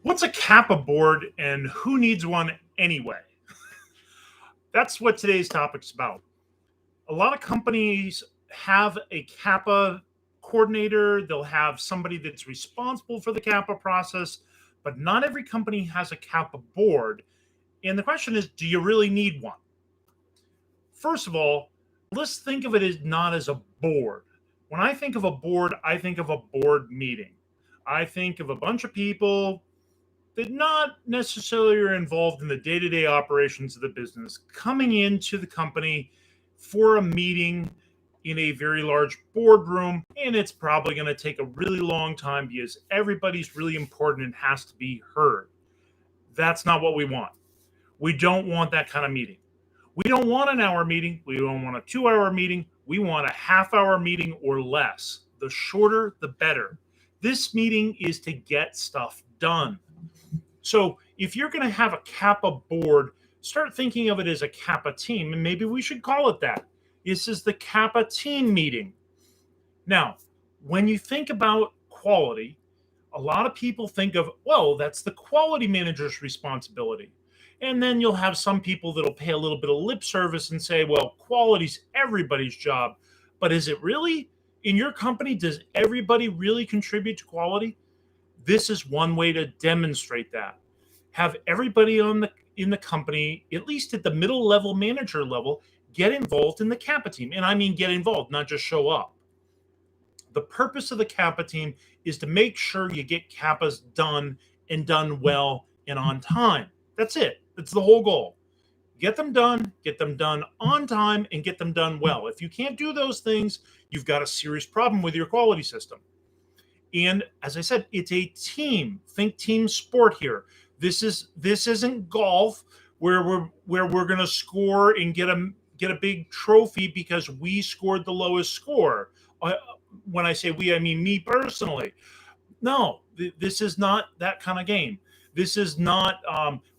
What's a CAPA board and who needs one anyway? That's what today's topic's about. A lot of companies have a CAPA coordinator, they'll have somebody that's responsible for the CAPA process, but not every company has a CAPA board. And the question is, do you really need one? First of all, let's think of it as not as a board. When I think of a board, I think of a board meeting. I think of a bunch of people that not necessarily are involved in the day-to-day operations of the business coming into the company for a meeting in a very large boardroom, and it's probably going to take a really long time because everybody's really important and has to be heard. That's not what we want. We don't want that kind of meeting. We don't want an hour meeting. We don't want a 2 hour meeting. We want a half-hour meeting or less. The shorter, the better. This meeting is to get stuff done. So if you're going to have a CAPA board, start thinking of it as a CAPA team, and maybe we should call it that. This is the CAPA team meeting. Now, when you think about quality, a lot of people think of, well, that's the quality manager's responsibility. And then you'll have some people that'll pay a little bit of lip service and say, well, quality's everybody's job. But is it really? In your company, does everybody really contribute to quality? This is one way to demonstrate that. Have everybody in the company, at least at the middle level manager level, get involved in the CAPA team. And I mean get involved, not just show up. The purpose of the CAPA team is to make sure you get CAPAs done and done well and on time. That's it. That's the whole goal. Get them done on time, and get them done well. If you can't do those things, you've got a serious problem with your quality system. And as I said, it's a team. Think team sport here. This isn't golf where we're going to score and get a big trophy because we scored the lowest score. When I say we, I mean me personally. No, this is not that kind of game. This is not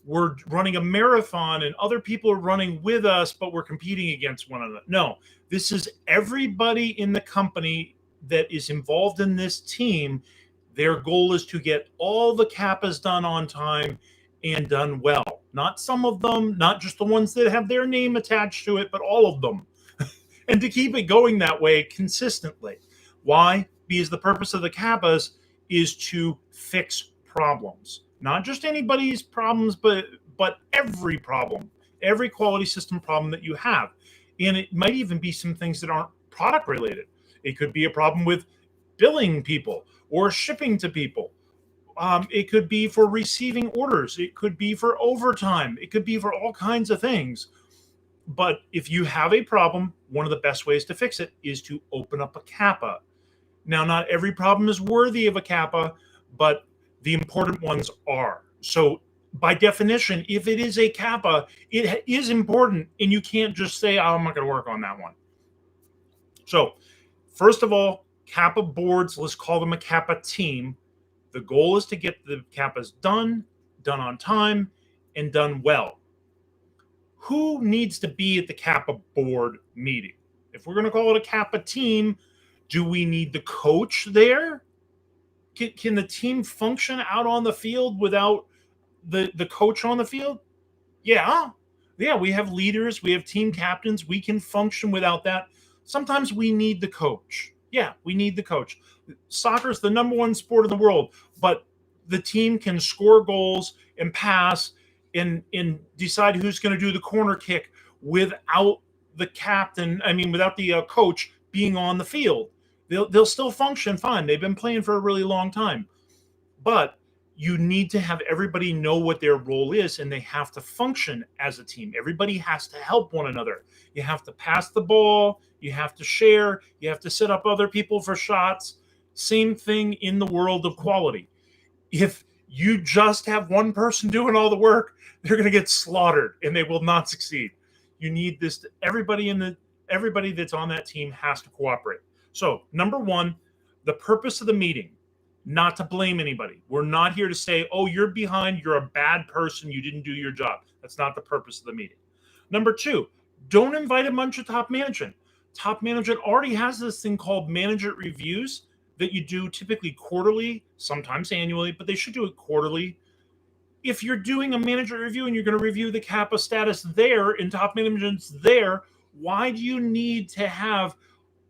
we're running a marathon and other people are running with us, but we're competing against one another. No, this is everybody in the company that is involved in this team. Their goal is to get all the CAPAs done on time and done well. Not some of them, not just the ones that have their name attached to it, but all of them. And to keep it going that way consistently. Why? Because the purpose of the CAPAs is to fix problems. Not just anybody's problems, but every problem, every quality system problem that you have. And it might even be some things that aren't product related. It could be a problem with billing people or shipping to people. It could be for receiving orders. It could be for overtime. It could be for all kinds of things. But if you have a problem, one of the best ways to fix it is to open up a CAPA. Now, not every problem is worthy of a CAPA, but the important ones are. So by definition, if it is a CAPA, it is important, and you can't just say, oh, I'm not going to work on that one. So first of all, CAPA boards, let's call them a CAPA team. The goal is to get the CAPAs done on time, and done well. Who needs to be at the CAPA board meeting? If we're going to call it a CAPA team, do we need the coach there? Can the team function out on the field without the coach on the field? Yeah, we have leaders, we have team captains, we can function without that. Sometimes we need the coach. Yeah, we need the coach. Soccer is the number one sport in the world, but the team can score goals and pass and decide who's going to do the corner kick without the captain, without the coach being on the field. They'll still function fine. They've been playing for a really long time. But you need to have everybody know what their role is, and they have to function as a team. Everybody has to help one another. You have to pass the ball. You have to share. You have to set up other people for shots. Same thing in the world of quality. If you just have one person doing all the work, they're going to get slaughtered and they will not succeed. You need this. Everybody that's on that team has to cooperate. So, number one, the purpose of the meeting, not to blame anybody. We're not here to say, oh, you're behind, you're a bad person, you didn't do your job. That's not the purpose of the meeting. Number two, don't invite a bunch of top management. Top management already has this thing called manager reviews that you do typically quarterly, sometimes annually, but they should do it quarterly. If you're doing a manager review and you're going to review the CAPA status there and top management's there, why do you need to have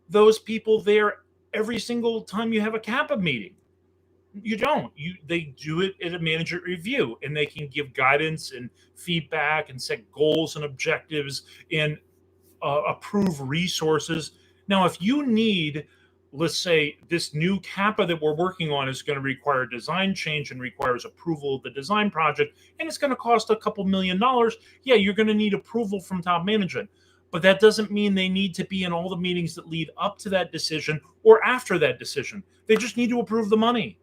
those people there every single time you have a CAPA meeting? You don't. They do it at a manager review, and they can give guidance and feedback and set goals and objectives and approve resources. Now, if you need, let's say, this new CAPA that we're working on is going to require design change and requires approval of the design project, and it's going to cost a couple $1,000,000, yeah, you're going to need approval from top management. But that doesn't mean they need to be in all the meetings that lead up to that decision or after that decision. They just need to approve the money,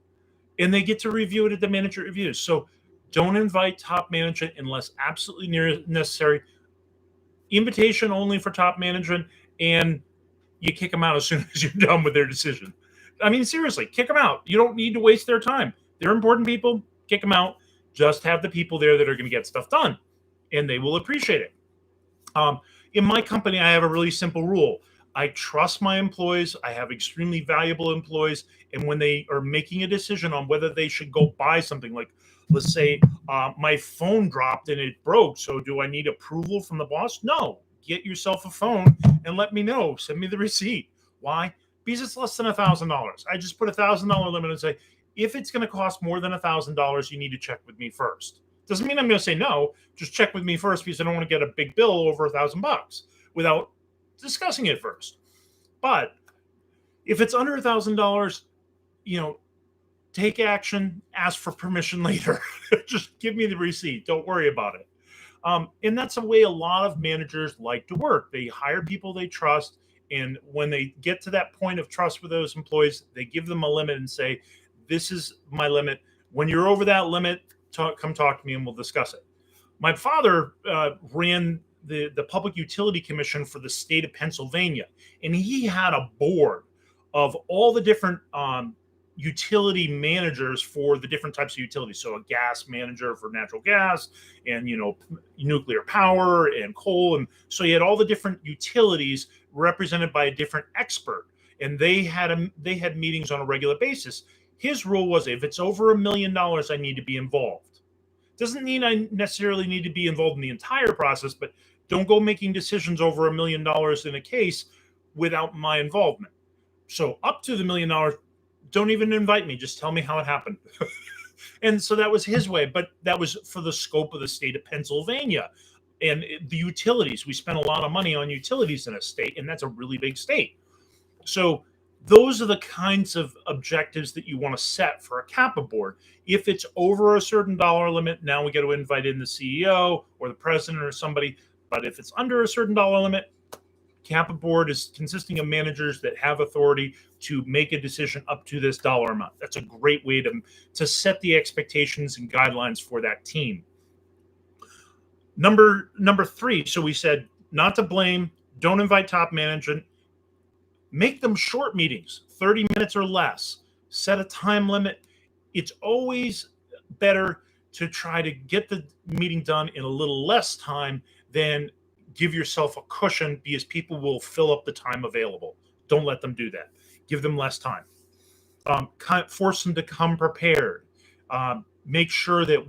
and they get to review it at the manager reviews. So don't invite top management unless absolutely necessary. Invitation only for top management, and you kick them out as soon as you're done with their decision. I mean, seriously, kick them out. You don't need to waste their time. They're important people. Kick them out. Just have the people there that are going to get stuff done, and they will appreciate it. In my company, I have a really simple rule. I trust my employees. I have extremely valuable employees. And when they are making a decision on whether they should go buy something, like, let's say my phone dropped and it broke, so do I need approval from the boss? No. Get yourself a phone and let me know. Send me the receipt. Why? Because it's less than $1,000. I just put $1,000 limit and say, if it's going to cost more than $1,000, you need to check with me first. Doesn't mean I'm going to say no. Just check with me first, because I don't want to get a big bill over $1,000 without discussing it first. But if it's under $1,000, take action, ask for permission later. Just give me the receipt. Don't worry about it. And that's a way a lot of managers like to work. They hire people they trust. And when they get to that point of trust with those employees, they give them a limit and say, this is my limit. When you're over that limit, come talk to me and we'll discuss it. My father ran the Public Utility Commission for the state of Pennsylvania, and he had a board of all the different utility managers for the different types of utilities. So a gas manager for natural gas, and nuclear power and coal, and so he had all the different utilities represented by a different expert, and they had meetings on a regular basis. His rule was, if it's over $1 million, I need to be involved. Doesn't mean I necessarily need to be involved in the entire process, but don't go making decisions over $1 million in a case without my involvement. So up to the $1 million, don't even invite me. Just tell me how it happened. And so that was his way, but that was for the scope of the state of Pennsylvania. And the utilities, we spent a lot of money on utilities in a state, and that's a really big state. So those are the kinds of objectives that you want to set for a CAPA board. If it's over a certain dollar limit, now we got to invite in the CEO or the president or somebody. But if it's under a certain dollar limit, CAPA board is consisting of managers that have authority to make a decision up to this dollar amount. That's a great way to set the expectations and guidelines for that team. Number 3, so we said not to blame, don't invite top management. Make them short meetings, 30 minutes or less. Set a time limit. It's always better to try to get the meeting done in a little less time than give yourself a cushion, because people will fill up the time available. Don't let them do that. Give them less time. Force them to come prepared. Make sure that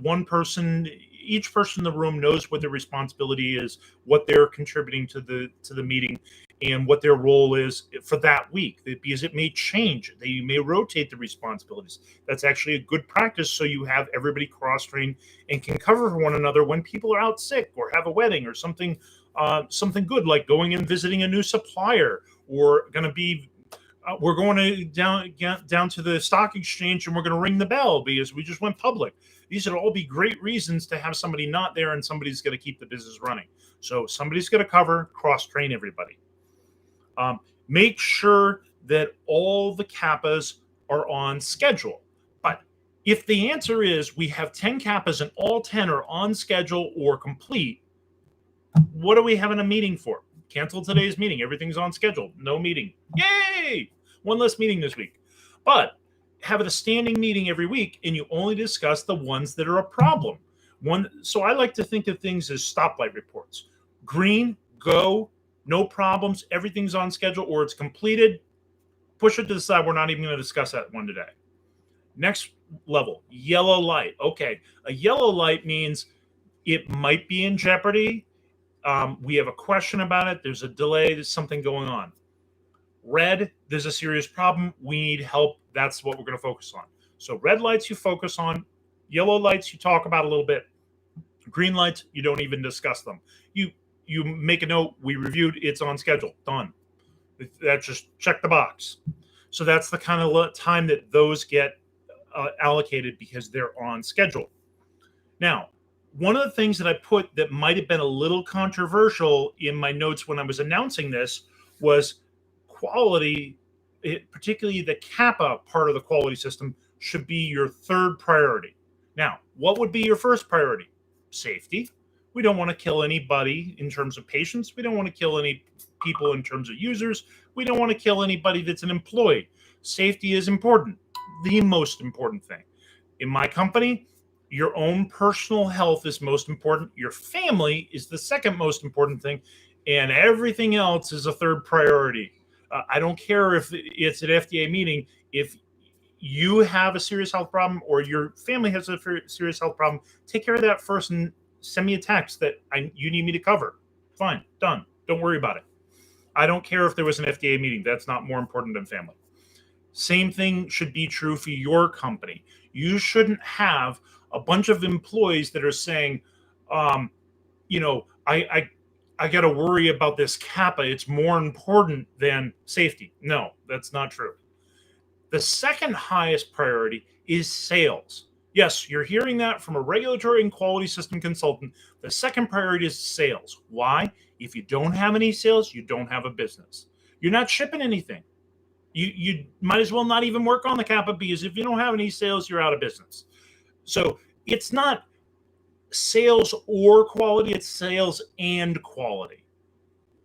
each person in the room knows what their responsibility is, what they're contributing to the meeting, and what their role is for that week, because it may change. They may rotate the responsibilities. That's actually a good practice, so you have everybody cross-trained and can cover for one another when people are out sick or have a wedding or something good, like going and visiting a new supplier, or we're going down to the stock exchange and we're going to ring the bell because we just went public. These would all be great reasons to have somebody not there, and somebody's going to keep the business running. So somebody's going to cover, cross-train everybody. Make sure that all the CAPAs are on schedule. But if the answer is we have 10 CAPAs and all 10 are on schedule or complete, what are we having a meeting for? Cancel today's meeting. Everything's on schedule. No meeting. Yay! One less meeting this week. But have a standing meeting every week, and you only discuss the ones that are a problem. So I like to think of things as stoplight reports. Green, go. No problems, everything's on schedule, or it's completed. Push it to the side. We're not even going to discuss that one today. Next level, yellow light. Okay, a yellow light means it might be in jeopardy. We have a question about it. There's a delay. There's something going on. Red, there's a serious problem. We need help. That's what we're going to focus on. So red lights you focus on. Yellow lights you talk about a little bit. Green lights, you don't even discuss them. You make a note. We reviewed. It's on schedule. Done. That's just check the box. So that's the kind of time that those get allocated because they're on schedule. Now, one of the things that I put that might have been a little controversial in my notes when I was announcing this was quality, particularly the CAPA part of the quality system, should be your third priority. Now, what would be your first priority? Safety. We don't want to kill anybody in terms of patients. We don't want to kill any people in terms of users. We don't want to kill anybody that's an employee. Safety is important, the most important thing. In my company, your own personal health is most important. Your family is the second most important thing, and everything else is a third priority. I don't care if it's an FDA meeting. If you have a serious health problem or your family has a serious health problem, take care of that first and send me a text that you need me to cover. Fine, done. Don't worry about it. I don't care if there was an FDA meeting. That's not more important than family. Same thing should be true for your company. You shouldn't have a bunch of employees that are saying, I got to worry about this CAPA. It's more important than safety. No, that's not true. The second highest priority is sales. Yes, you're hearing that from a regulatory and quality system consultant. The second priority is sales. Why? If you don't have any sales, you don't have a business. You're not shipping anything. You might as well not even work on the CAPA because if you don't have any sales, you're out of business. So it's not sales or quality, it's sales and quality.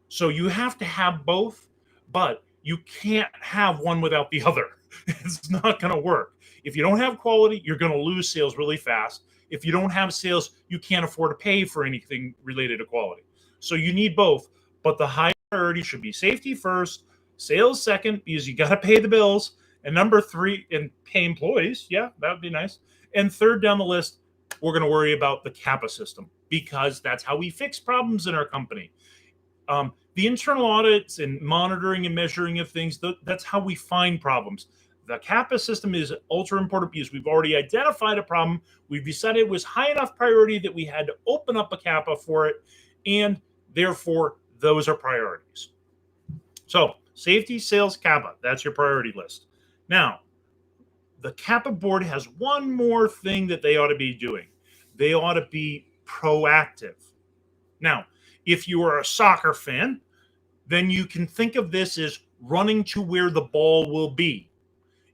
So you have to have both, but you can't have one without the other. It's not going to work. If you don't have quality, you're going to lose sales really fast. If you don't have sales, you can't afford to pay for anything related to quality. So you need both, but the high priority should be safety first, sales second, because you got to pay the bills, and number three, and pay employees. Yeah, that would be nice. And third down the list, we're going to worry about the CAPA system because that's how we fix problems in our company. The internal audits and monitoring and measuring of things, that's how we find problems. The CAPA system is ultra important because we've already identified a problem. We've decided it was high enough priority that we had to open up a CAPA for it, and therefore those are priorities. So safety, sales, CAPA, that's your priority list. Now, the CAPA board has one more thing that they ought to be doing. They ought to be proactive. Now, if you are a soccer fan, then you can think of this as running to where the ball will be.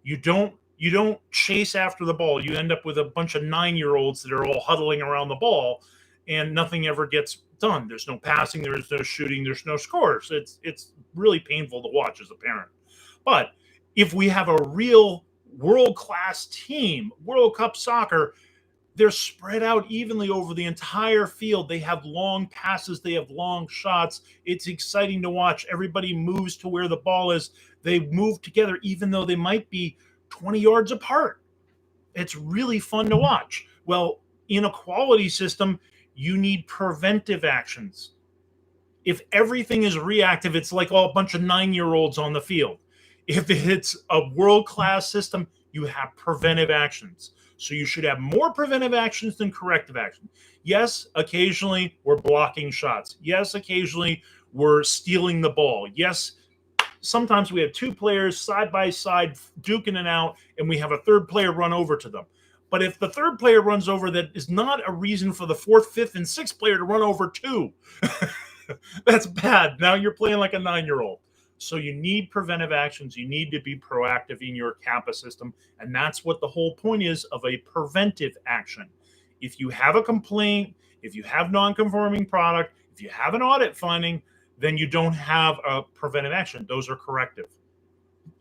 You don't chase after the ball. You end up with a bunch of 9-year-olds that are all huddling around the ball and nothing ever gets done. There's no passing, there's no shooting, there's no scores. It's really painful to watch as a parent. But if we have a real world-class team, World Cup soccer, they're spread out evenly over the entire field. They have long passes. They have long shots. It's exciting to watch. Everybody moves to where the ball is. They move together, even though they might be 20 yards apart. It's really fun to watch. Well, in a quality system, you need preventive actions. If everything is reactive, it's like a bunch of 9-year-olds on the field. If it's a world-class system, you have preventive actions. So you should have more preventive actions than corrective action. Yes, occasionally we're blocking shots. Yes, occasionally we're stealing the ball. Yes, sometimes we have two players side by side duking it out, and we have a third player run over to them. But if the third player runs over, that is not a reason for the fourth, fifth, and sixth player to run over too. That's bad. Now you're playing like a 9-year-old. So you need preventive actions. You need to be proactive in your CAPA system. And that's what the whole point is of a preventive action. If you have a complaint, if you have non-conforming product, if you have an audit finding, then you don't have a preventive action. Those are corrective.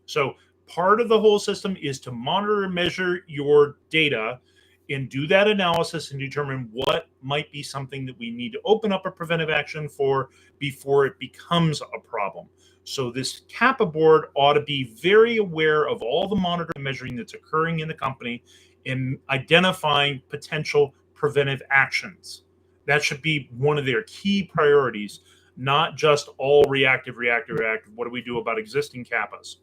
So part of the whole system is to monitor and measure your data and do that analysis and determine what might be something that we need to open up a preventive action for before it becomes a problem. So this CAPA board ought to be very aware of all the monitoring and measuring that's occurring in the company and identifying potential preventive actions. That should be one of their key priorities, not just all reactive. What do we do about existing CAPAs?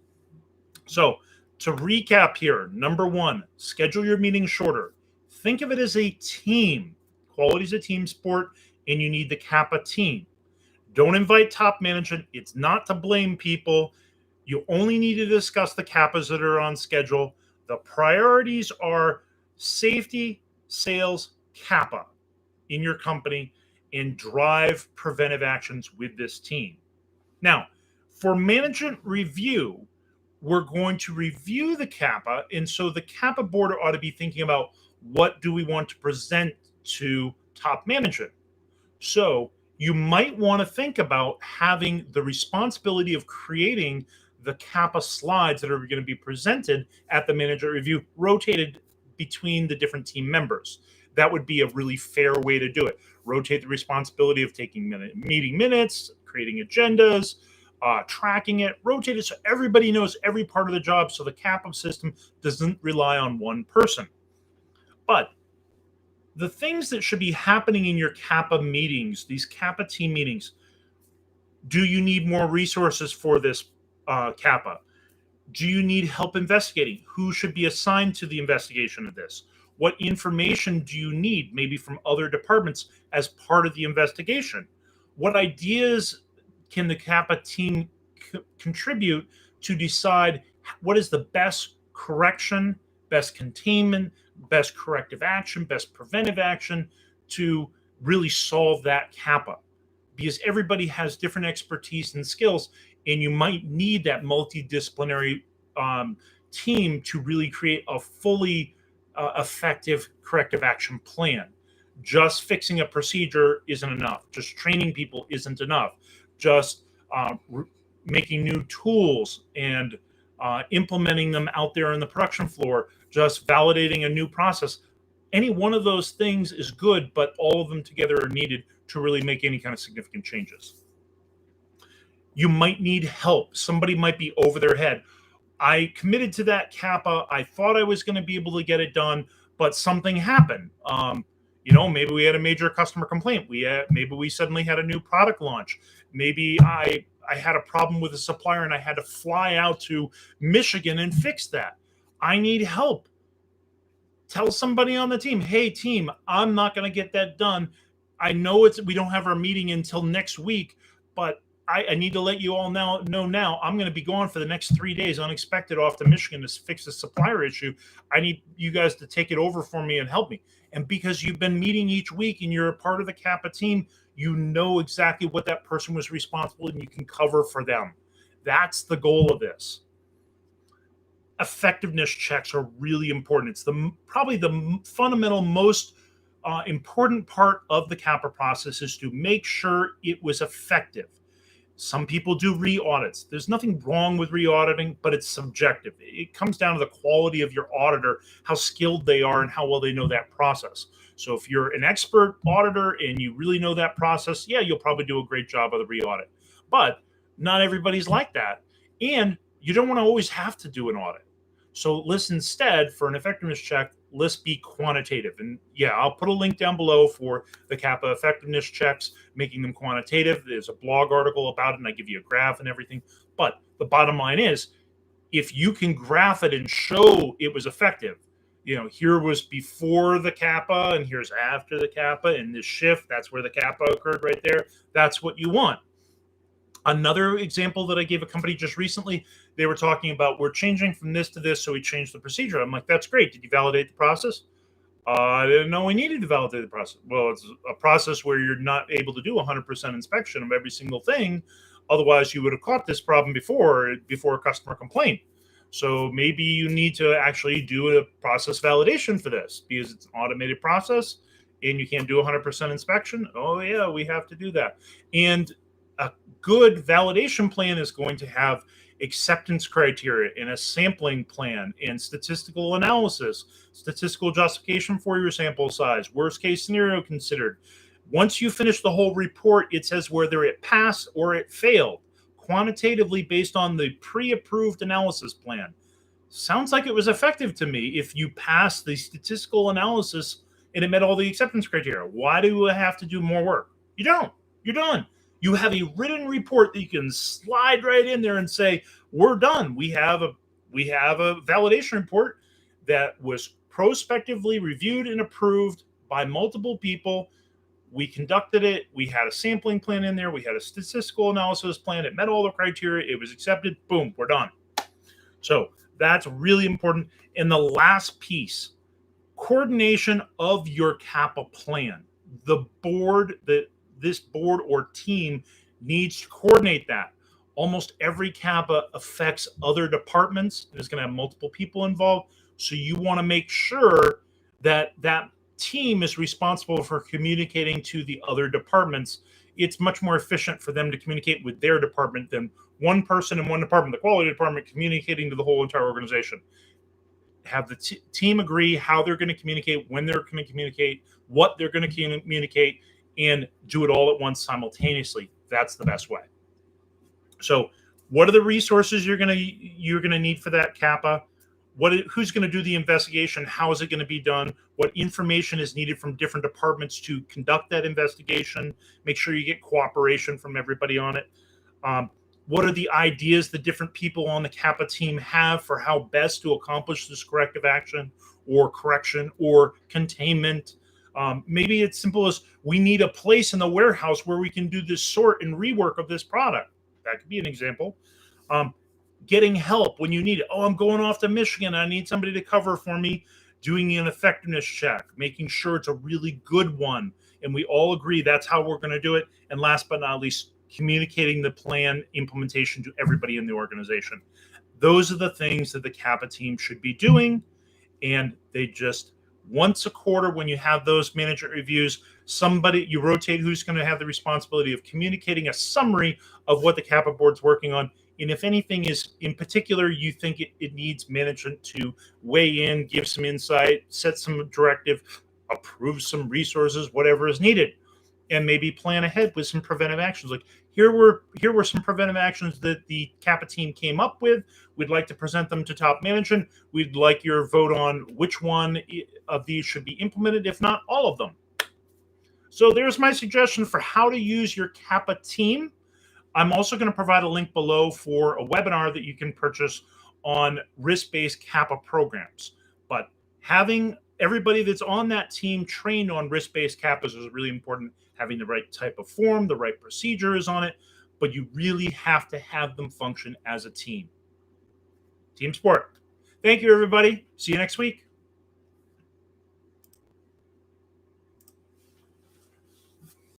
So to recap here, number one, schedule your meetings shorter. Think of it as a team. Quality is a team sport, and you need the CAPA team. Don't invite top management. It's not to blame people. You only need to discuss the CAPAs that are on schedule. The priorities are safety, sales, CAPA in your company, and drive preventive actions with this team. Now, for management review, we're going to review the CAPA. And so the CAPA board ought to be thinking about what do we want to present to top management. So you might want to think about having the responsibility of creating the CAPA slides that are going to be presented at the manager review rotated between the different team members. That would be a really fair way to do it. Rotate the responsibility of taking meeting minutes, creating agendas, tracking it, rotate it so everybody knows every part of the job so the CAPA system doesn't rely on one person. But the things that should be happening in your CAPA meetings, these CAPA team meetings, do you need more resources for this CAPA? Do you need help investigating? Who should be assigned to the investigation of this? What information do you need, maybe from other departments, as part of the investigation? What ideas can the CAPA team contribute to decide what is the best correction, best containment, best corrective action, best preventive action to really solve that CAPA? Because everybody has different expertise and skills, and you might need that multidisciplinary team to really create a fully effective corrective action plan. Just fixing a procedure isn't enough. Just training people isn't enough. Just making new tools and implementing them out there on the production floor, just validating a new process. Any one of those things is good, but all of them together are needed to really make any kind of significant changes. You might need help. Somebody might be over their head. I committed to that CAPA. I thought I was going to be able to get it done, but something happened. Maybe we had a major customer complaint. Maybe we suddenly had a new product launch. Maybe I had a problem with a supplier and I had to fly out to Michigan and fix that. I need help. Tell somebody on the team, hey team, I'm not going to get that done. I know we don't have our meeting until next week, but I need to let you all know now I'm going to be gone for the next 3 days unexpected off to Michigan to fix the supplier issue. I need you guys to take it over for me and help me. And because you've been meeting each week and you're a part of the CAPA team, you know exactly what that person was responsible and you can cover for them. That's the goal of this. Effectiveness checks are really important. It's probably the fundamental most important part of the CAPA process is to make sure it was effective. Some people do re-audits. There's nothing wrong with re-auditing, but it's subjective. It comes down to the quality of your auditor, how skilled they are, and how well they know that process. So if you're an expert auditor and you really know that process, yeah, you'll probably do a great job of the re-audit. But not everybody's like that. And you don't want to always have to do an audit. So let's instead, for an effectiveness check, let's be quantitative. And yeah, I'll put a link down below for the CAPA effectiveness checks, making them quantitative. There's a blog article about it, and I give you a graph and everything. But the bottom line is, if you can graph it and show it was effective, here was before the CAPA, and here's after the CAPA, and this shift, that's where the CAPA occurred right there. That's what you want. Another example that I gave a company just recently, they were talking about, we're changing from this to this, so we changed the procedure. I'm like, that's great. Did you validate the process? I didn't know we needed to validate the process. Well, it's a process where you're not able to do 100% inspection of every single thing. Otherwise, you would have caught this problem before a customer complaint. So maybe you need to actually do a process validation for this because it's an automated process and you can't do 100% inspection. Oh, yeah, we have to do that. And a good validation plan is going to have acceptance criteria and a sampling plan and statistical analysis, statistical justification for your sample size, worst case scenario considered. Once you finish the whole report, it says whether it passed or it failed. quantitatively based on the pre-approved analysis plan. Sounds like it was effective to me if you pass the statistical analysis and it met all the acceptance criteria. Why do I have to do more work? You don't. You're done. You have a written report that you can slide right in there and say, we're done. We have a validation report that was prospectively reviewed and approved by multiple people. We conducted it. We had a sampling plan in there. We had a statistical analysis plan. It met all the criteria. It was accepted. Boom, we're done. So that's really important. And the last piece, coordination of your CAPA plan. The board, this board or team needs to coordinate that. Almost every CAPA affects other departments. It's going to have multiple people involved. So you want to make sure that that team is responsible for communicating to the other departments. It's much more efficient for them to communicate with their department than one person in one department, the quality department, communicating to the whole entire organization. Have the team agree how they're going to communicate, when they're going to communicate, what they're going to communicate, and do it all at once simultaneously. That's the best way. So what are the resources you're going to need for that CAPA? Who's going to do the investigation? How is it going to be done? What information is needed from different departments to conduct that investigation? Make sure you get cooperation from everybody on it. What are the ideas the different people on the CAPA team have for how best to accomplish this corrective action or correction or containment? Maybe it's simple as we need a place in the warehouse where we can do this sort and rework of this product. That could be an example. Getting help when you need it. Oh, I'm going off to Michigan. I need somebody to cover for me. Doing an effectiveness check, making sure it's a really good one. And we all agree that's how we're going to do it. And last but not least, communicating the plan implementation to everybody in the organization. Those are the things that the CAPA team should be doing. And they just, once a quarter, when you have those management reviews, you rotate who's going to have the responsibility of communicating a summary of what the CAPA board's working on. And if anything is in particular, you think it needs management to weigh in, give some insight, set some directive, approve some resources, whatever is needed, and maybe plan ahead with some preventive actions. Like here were some preventive actions that the CAPA team came up with. We'd like to present them to top management. We'd like your vote on which one of these should be implemented, if not all of them. So there's my suggestion for how to use your CAPA team. I'm also going to provide a link below for a webinar that you can purchase on risk-based CAPA programs. But having everybody that's on that team trained on risk-based CAPAs is really important. Having the right type of form, the right procedures on it, but you really have to have them function as a team. Team sport. Thank you, everybody. See you next week.